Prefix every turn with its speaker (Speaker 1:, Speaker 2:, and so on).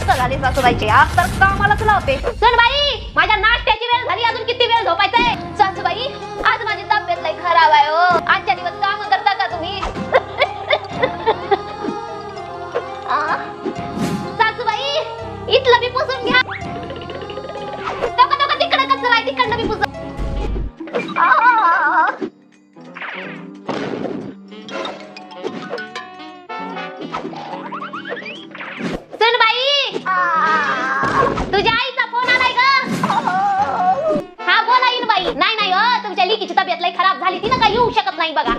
Speaker 1: मस्त झाली सासूबाईची, आज तर कामालाच लावते. चल बाई, माझ्या नाश्त्याची वेळ झाली, अजून किती वेळ झोपायचंय? सासूबाई, आज माझी तब्येत लई खराब आहे हो. आजच्या दिवस काम करता का तुम्ही? सासूबाई, इथलं बी पुसून घ्या. डोकं तिकडे कचरा आहे, तिकडनं बी पुसून. सुन बाई, तुझ्या आईचा फोन आलाय का? हा बोला येईन बाई. नाही नाही, तुमच्या लिकीची तब्येत लई खराब झाली, ती ना काय येऊ शकत नाही बघा.